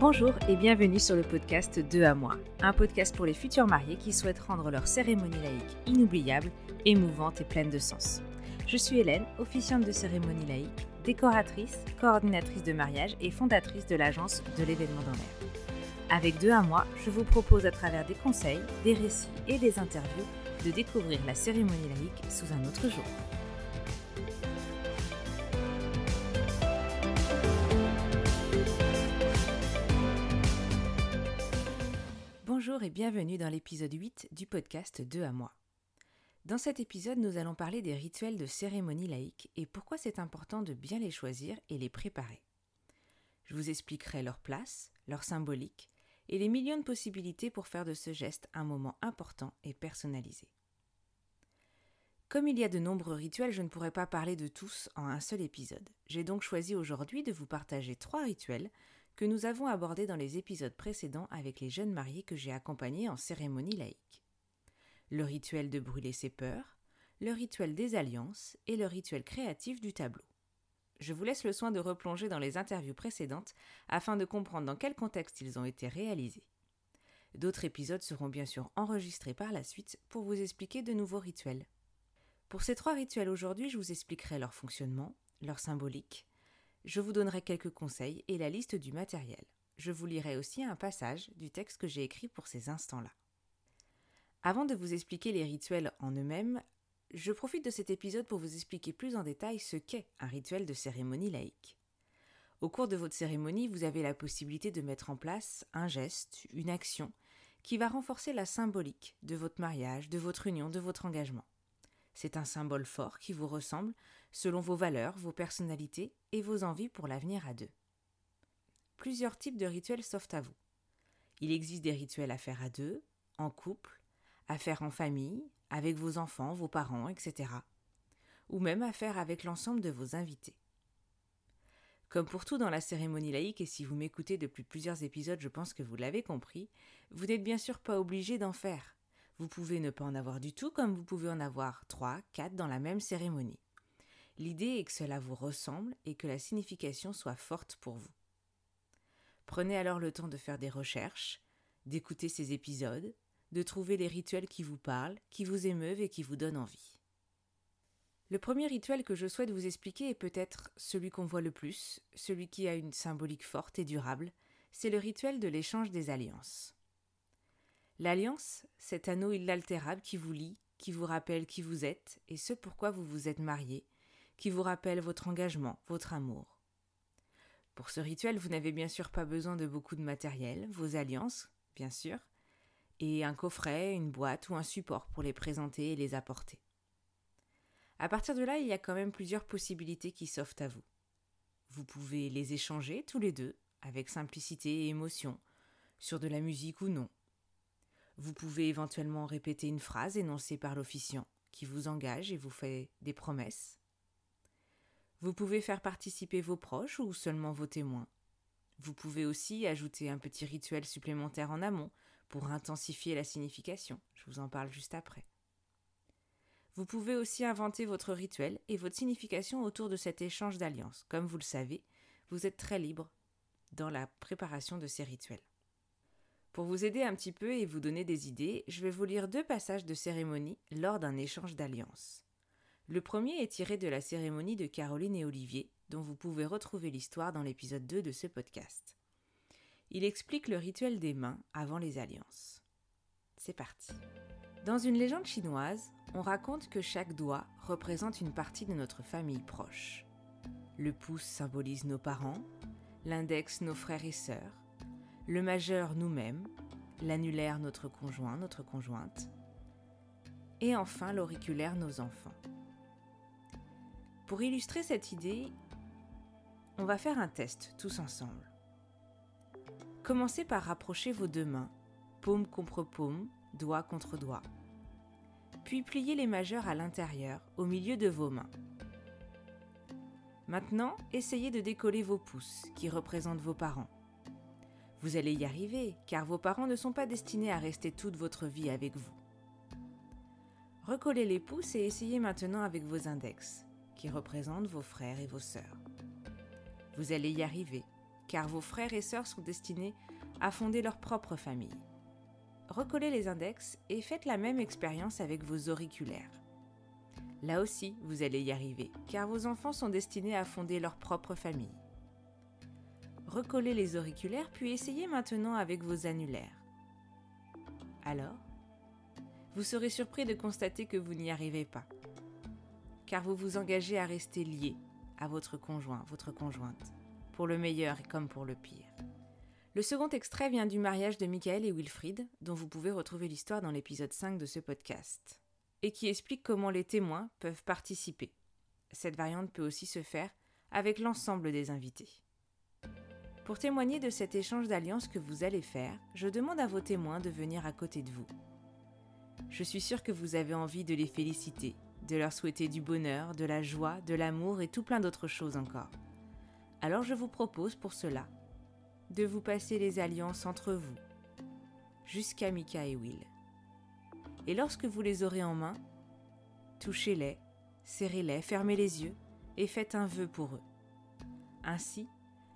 Bonjour et bienvenue sur le podcast 2 à moi, un podcast pour les futurs mariés qui souhaitent rendre leur cérémonie laïque inoubliable, émouvante et pleine de sens. Je suis Hélène, officiante de cérémonie laïque, décoratrice, coordinatrice de mariage et fondatrice de l'agence de l'événement dans l'air. Avec 2 à moi, je vous propose à travers des conseils, des récits et des interviews de découvrir la cérémonie laïque sous un autre jour. Bonjour et bienvenue dans l'épisode 8 du podcast 2 à moi. Dans cet épisode, nous allons parler des rituels de cérémonie laïque et pourquoi c'est important de bien les choisir et les préparer. Je vous expliquerai leur place, leur symbolique et les millions de possibilités pour faire de ce geste un moment important et personnalisé. Comme il y a de nombreux rituels, je ne pourrai pas parler de tous en un seul épisode. J'ai donc choisi aujourd'hui de vous partager 3 rituels que nous avons abordés dans les épisodes précédents avec les jeunes mariés que j'ai accompagnés en cérémonie laïque. Le rituel de brûler ses peurs, le rituel des alliances et le rituel créatif du tableau. Je vous laisse le soin de replonger dans les interviews précédentes afin de comprendre dans quel contexte ils ont été réalisés. D'autres épisodes seront bien sûr enregistrés par la suite pour vous expliquer de nouveaux rituels. Pour ces 3 rituels aujourd'hui, je vous expliquerai leur fonctionnement, leur symbolique. Je vous donnerai quelques conseils et la liste du matériel. Je vous lirai aussi un passage du texte que j'ai écrit pour ces instants-là. Avant de vous expliquer les rituels en eux-mêmes, je profite de cet épisode pour vous expliquer plus en détail ce qu'est un rituel de cérémonie laïque. Au cours de votre cérémonie, vous avez la possibilité de mettre en place un geste, une action, qui va renforcer la symbolique de votre mariage, de votre union, de votre engagement. C'est un symbole fort qui vous ressemble selon vos valeurs, vos personnalités et vos envies pour l'avenir à 2. Plusieurs types de rituels s'offrent à vous. Il existe des rituels à faire à 2, en couple, à faire en famille, avec vos enfants, vos parents, etc. Ou même à faire avec l'ensemble de vos invités. Comme pour tout dans la cérémonie laïque, et si vous m'écoutez depuis plusieurs épisodes, je pense que vous l'avez compris, vous n'êtes bien sûr pas obligé d'en faire. Vous pouvez ne pas en avoir du tout, comme vous pouvez en avoir 3, 4 dans la même cérémonie. L'idée est que cela vous ressemble et que la signification soit forte pour vous. Prenez alors le temps de faire des recherches, d'écouter ces épisodes, de trouver les rituels qui vous parlent, qui vous émeuvent et qui vous donnent envie. Le premier rituel que je souhaite vous expliquer est peut-être celui qu'on voit le plus, celui qui a une symbolique forte et durable, c'est le rituel de l'échange des alliances. L'alliance, cet anneau inaltérable qui vous lie, qui vous rappelle qui vous êtes et ce pourquoi vous vous êtes mariés, qui vous rappelle votre engagement, votre amour. Pour ce rituel, vous n'avez bien sûr pas besoin de beaucoup de matériel, vos alliances, bien sûr, et un coffret, une boîte ou un support pour les présenter et les apporter. À partir de là, il y a quand même plusieurs possibilités qui s'offrent à vous. Vous pouvez les échanger tous les 2, avec simplicité et émotion, sur de la musique ou non. Vous pouvez éventuellement répéter une phrase énoncée par l'officiant qui vous engage et vous fait des promesses. Vous pouvez faire participer vos proches ou seulement vos témoins. Vous pouvez aussi ajouter un petit rituel supplémentaire en amont pour intensifier la signification. Je vous en parle juste après. Vous pouvez aussi inventer votre rituel et votre signification autour de cet échange d'alliances. Comme vous le savez, vous êtes très libre dans la préparation de ces rituels. Pour vous aider un petit peu et vous donner des idées, je vais vous lire 2 passages de cérémonie lors d'un échange d'alliances. Le premier est tiré de la cérémonie de Caroline et Olivier, dont vous pouvez retrouver l'histoire dans l'épisode 2 de ce podcast. Il explique le rituel des mains avant les alliances. C'est parti. Dans une légende chinoise, on raconte que chaque doigt représente une partie de notre famille proche. Le pouce symbolise nos parents, l'index nos frères et sœurs, le majeur nous-mêmes, l'annulaire notre conjoint, notre conjointe, et enfin l'auriculaire nos enfants. Pour illustrer cette idée, on va faire un test tous ensemble. Commencez par rapprocher vos 2 mains, paume contre paume, doigt contre doigt. Puis pliez les majeurs à l'intérieur, au milieu de vos mains. Maintenant, essayez de décoller vos pouces, qui représentent vos parents. Vous allez y arriver, car vos parents ne sont pas destinés à rester toute votre vie avec vous. Recollez les pouces et essayez maintenant avec vos index, qui représentent vos frères et vos sœurs. Vous allez y arriver, car vos frères et sœurs sont destinés à fonder leur propre famille. Recollez les index et faites la même expérience avec vos auriculaires. Là aussi, vous allez y arriver, car vos enfants sont destinés à fonder leur propre famille. Recollez les auriculaires, puis essayez maintenant avec vos annulaires. Alors, vous serez surpris de constater que vous n'y arrivez pas, car vous vous engagez à rester lié à votre conjoint, votre conjointe, pour le meilleur comme pour le pire. Le second extrait vient du mariage de Michael et Wilfried, dont vous pouvez retrouver l'histoire dans l'épisode 5 de ce podcast, et qui explique comment les témoins peuvent participer. Cette variante peut aussi se faire avec l'ensemble des invités. Pour témoigner de cet échange d'alliances que vous allez faire, je demande à vos témoins de venir à côté de vous. Je suis sûre que vous avez envie de les féliciter, de leur souhaiter du bonheur, de la joie, de l'amour et tout plein d'autres choses encore. Alors je vous propose pour cela de vous passer les alliances entre vous, jusqu'à Mika et Will. Et lorsque vous les aurez en main, touchez-les, serrez-les, fermez les yeux et faites un vœu pour eux. Ainsi,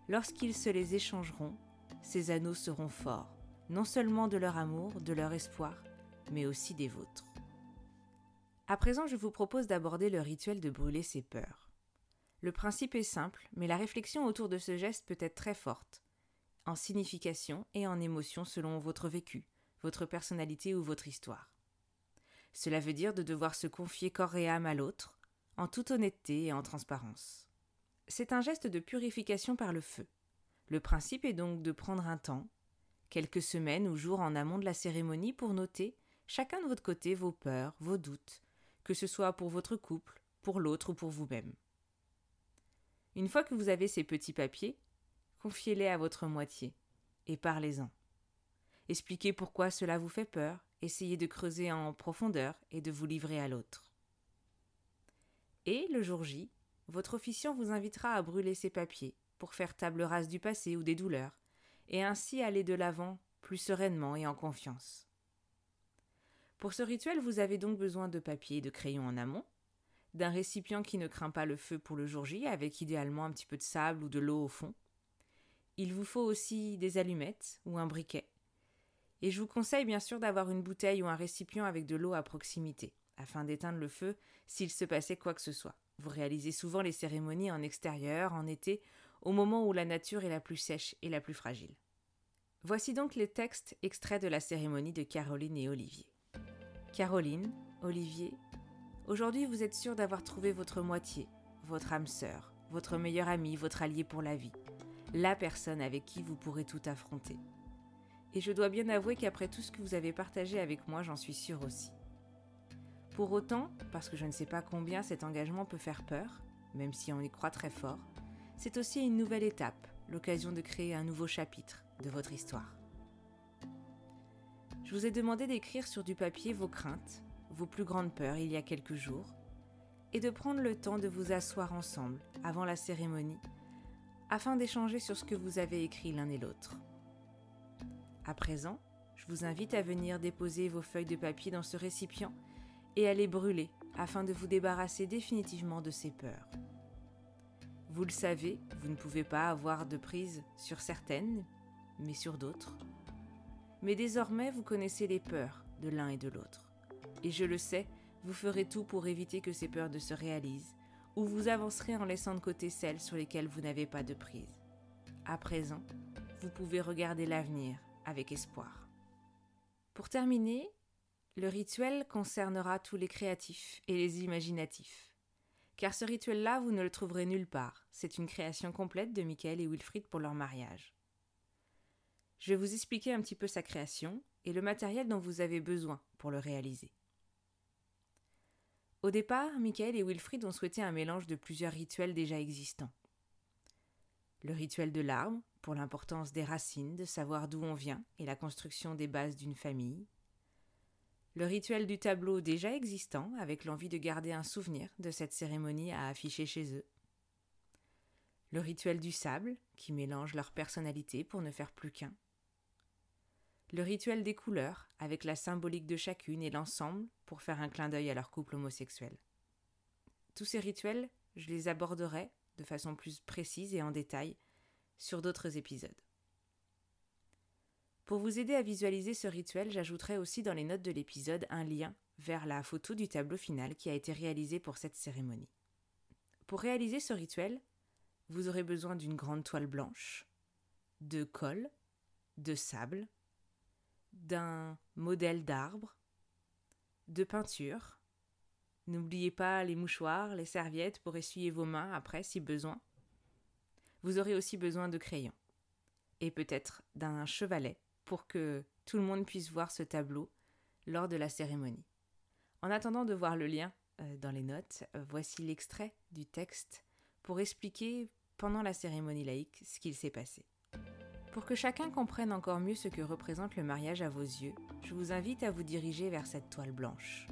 lorsqu'ils se les échangeront, ces anneaux seront forts, non seulement de leur amour, de leur espoir, mais aussi des vôtres. À présent, je vous propose d'aborder le rituel de brûler ses peurs. Le principe est simple, mais la réflexion autour de ce geste peut être très forte, en signification et en émotion selon votre vécu, votre personnalité ou votre histoire. Cela veut dire de devoir se confier corps et âme à l'autre, en toute honnêteté et en transparence. C'est un geste de purification par le feu. Le principe est donc de prendre un temps, quelques semaines ou jours en amont de la cérémonie pour noter, chacun de votre côté, vos peurs, vos doutes, que ce soit pour votre couple, pour l'autre ou pour vous-même. Une fois que vous avez ces petits papiers, confiez-les à votre moitié et parlez-en. Expliquez pourquoi cela vous fait peur, essayez de creuser en profondeur et de vous livrer à l'autre. Et le jour J, votre officiant vous invitera à brûler ces papiers pour faire table rase du passé ou des douleurs, et ainsi aller de l'avant plus sereinement et en confiance. Pour ce rituel, vous avez donc besoin de papier et de crayon en amont, d'un récipient qui ne craint pas le feu pour le jour J, avec idéalement un petit peu de sable ou de l'eau au fond. Il vous faut aussi des allumettes ou un briquet. Et je vous conseille bien sûr d'avoir une bouteille ou un récipient avec de l'eau à proximité, afin d'éteindre le feu s'il se passait quoi que ce soit. Vous réalisez souvent les cérémonies en extérieur, en été, au moment où la nature est la plus sèche et la plus fragile. Voici donc les textes extraits de la cérémonie de Caroline et Olivier. Caroline, Olivier, aujourd'hui vous êtes sûr d'avoir trouvé votre moitié, votre âme sœur, votre meilleur ami, votre allié pour la vie, la personne avec qui vous pourrez tout affronter. Et je dois bien avouer qu'après tout ce que vous avez partagé avec moi, j'en suis sûre aussi. Pour autant, parce que je ne sais pas combien cet engagement peut faire peur, même si on y croit très fort, c'est aussi une nouvelle étape, l'occasion de créer un nouveau chapitre de votre histoire. Je vous ai demandé d'écrire sur du papier vos craintes, vos plus grandes peurs il y a quelques jours, et de prendre le temps de vous asseoir ensemble, avant la cérémonie, afin d'échanger sur ce que vous avez écrit l'un et l'autre. À présent, je vous invite à venir déposer vos feuilles de papier dans ce récipient et à les brûler afin de vous débarrasser définitivement de ces peurs. Vous le savez, vous ne pouvez pas avoir de prise sur certaines, mais sur d'autres. Mais désormais, vous connaissez les peurs de l'un et de l'autre. Et je le sais, vous ferez tout pour éviter que ces peurs ne se réalisent, ou vous avancerez en laissant de côté celles sur lesquelles vous n'avez pas de prise. À présent, vous pouvez regarder l'avenir avec espoir. Pour terminer, le rituel concernera tous les créatifs et les imaginatifs. Car ce rituel-là, vous ne le trouverez nulle part. C'est une création complète de Michael et Wilfried pour leur mariage. Je vais vous expliquer un petit peu sa création et le matériel dont vous avez besoin pour le réaliser. Au départ, Michael et Wilfried ont souhaité un mélange de plusieurs rituels déjà existants. Le rituel de l'arbre, pour l'importance des racines, de savoir d'où on vient et la construction des bases d'une famille. Le rituel du tableau déjà existant, avec l'envie de garder un souvenir de cette cérémonie à afficher chez eux. Le rituel du sable, qui mélange leur personnalité pour ne faire plus qu'un. Le rituel des couleurs, avec la symbolique de chacune et l'ensemble pour faire un clin d'œil à leur couple homosexuel. Tous ces rituels, je les aborderai de façon plus précise et en détail sur d'autres épisodes. Pour vous aider à visualiser ce rituel, j'ajouterai aussi dans les notes de l'épisode un lien vers la photo du tableau final qui a été réalisé pour cette cérémonie. Pour réaliser ce rituel, vous aurez besoin d'une grande toile blanche, de colle, de sable, d'un modèle d'arbre, de peinture. N'oubliez pas les mouchoirs, les serviettes pour essuyer vos mains après si besoin. Vous aurez aussi besoin de crayons et peut-être d'un chevalet pour que tout le monde puisse voir ce tableau lors de la cérémonie. En attendant de voir le lien dans les notes, voici l'extrait du texte pour expliquer pendant la cérémonie laïque ce qu'il s'est passé. Pour que chacun comprenne encore mieux ce que représente le mariage à vos yeux, je vous invite à vous diriger vers cette toile blanche.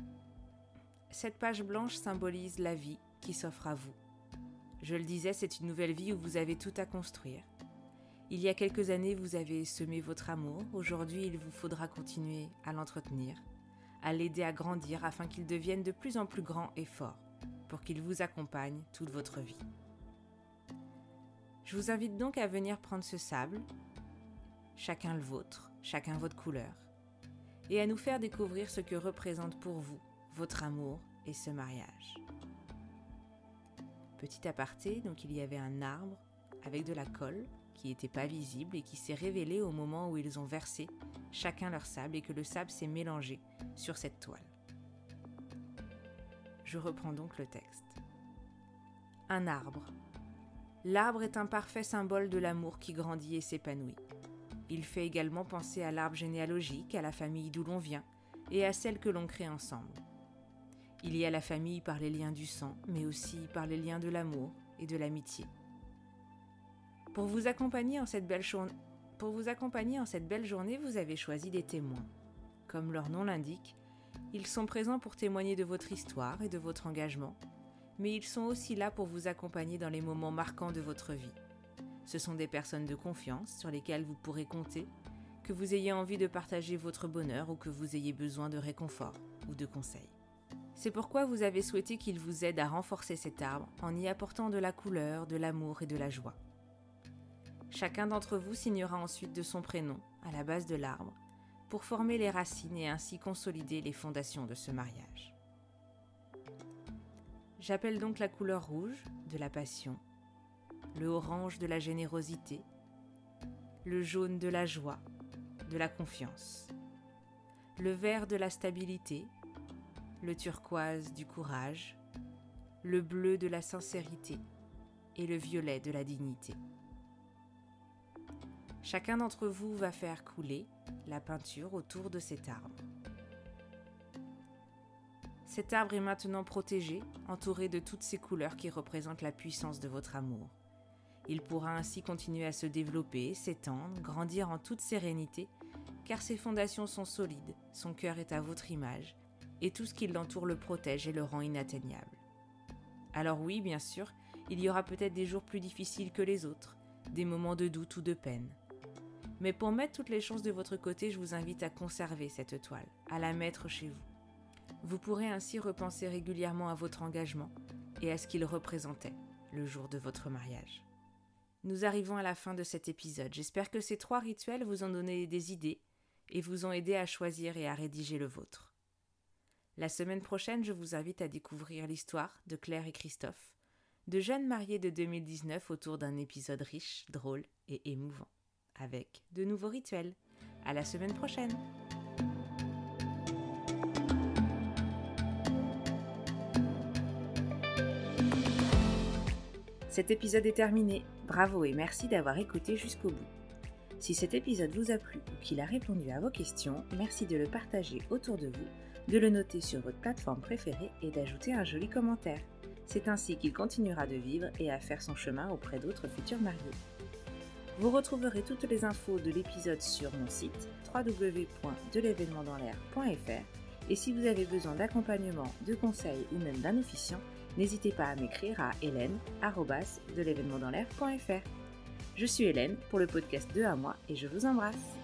Cette page blanche symbolise la vie qui s'offre à vous. Je le disais, c'est une nouvelle vie où vous avez tout à construire. Il y a quelques années, vous avez semé votre amour. Aujourd'hui, il vous faudra continuer à l'entretenir, à l'aider à grandir afin qu'il devienne de plus en plus grand et fort, pour qu'il vous accompagne toute votre vie. Je vous invite donc à venir prendre ce sable, chacun le vôtre, chacun votre couleur, et à nous faire découvrir ce que représente pour vous votre amour et ce mariage. Petit aparté, donc il y avait un arbre avec de la colle qui n'était pas visible et qui s'est révélé au moment où ils ont versé chacun leur sable et que le sable s'est mélangé sur cette toile. Je reprends donc le texte. Un arbre. L'arbre est un parfait symbole de l'amour qui grandit et s'épanouit. Il fait également penser à l'arbre généalogique, à la famille d'où l'on vient et à celle que l'on crée ensemble. Il y a la famille par les liens du sang, mais aussi par les liens de l'amour et de l'amitié. Pour vous accompagner en cette belle journée, vous avez choisi des témoins. Comme leur nom l'indique, ils sont présents pour témoigner de votre histoire et de votre engagement, mais ils sont aussi là pour vous accompagner dans les moments marquants de votre vie. Ce sont des personnes de confiance sur lesquelles vous pourrez compter, que vous ayez envie de partager votre bonheur ou que vous ayez besoin de réconfort ou de conseils. C'est pourquoi vous avez souhaité qu'ils vous aident à renforcer cet arbre en y apportant de la couleur, de l'amour et de la joie. Chacun d'entre vous signera ensuite de son prénom à la base de l'arbre pour former les racines et ainsi consolider les fondations de ce mariage. J'appelle donc la couleur rouge de la passion, le orange de la générosité, le jaune de la joie, de la confiance, le vert de la stabilité, le turquoise du courage, le bleu de la sincérité et le violet de la dignité. Chacun d'entre vous va faire couler la peinture autour de cet arbre. Cet arbre est maintenant protégé, entouré de toutes ces couleurs qui représentent la puissance de votre amour. Il pourra ainsi continuer à se développer, s'étendre, grandir en toute sérénité, car ses fondations sont solides, son cœur est à votre image, et tout ce qui l'entoure le protège et le rend inatteignable. Alors oui, bien sûr, il y aura peut-être des jours plus difficiles que les autres, des moments de doute ou de peine. Mais pour mettre toutes les chances de votre côté, je vous invite à conserver cette toile, à la mettre chez vous. Vous pourrez ainsi repenser régulièrement à votre engagement et à ce qu'il représentait le jour de votre mariage. Nous arrivons à la fin de cet épisode. J'espère que ces 3 rituels vous ont donné des idées et vous ont aidé à choisir et à rédiger le vôtre. La semaine prochaine, je vous invite à découvrir l'histoire de Claire et Christophe, de jeunes mariés de 2019 autour d'un épisode riche, drôle et émouvant, avec de nouveaux rituels. À la semaine prochaine! Cet épisode est terminé. Bravo et merci d'avoir écouté jusqu'au bout. Si cet épisode vous a plu ou qu'il a répondu à vos questions, merci de le partager autour de vous, de le noter sur votre plateforme préférée et d'ajouter un joli commentaire. C'est ainsi qu'il continuera de vivre et à faire son chemin auprès d'autres futurs mariés. Vous retrouverez toutes les infos de l'épisode sur mon site www.delevenementdanslair.fr et si vous avez besoin d'accompagnement, de conseils ou même d'un officiant, n'hésitez pas à m'écrire à hélène@delevenementdanslair.fr. Je suis Hélène pour le podcast 2 à moi et je vous embrasse.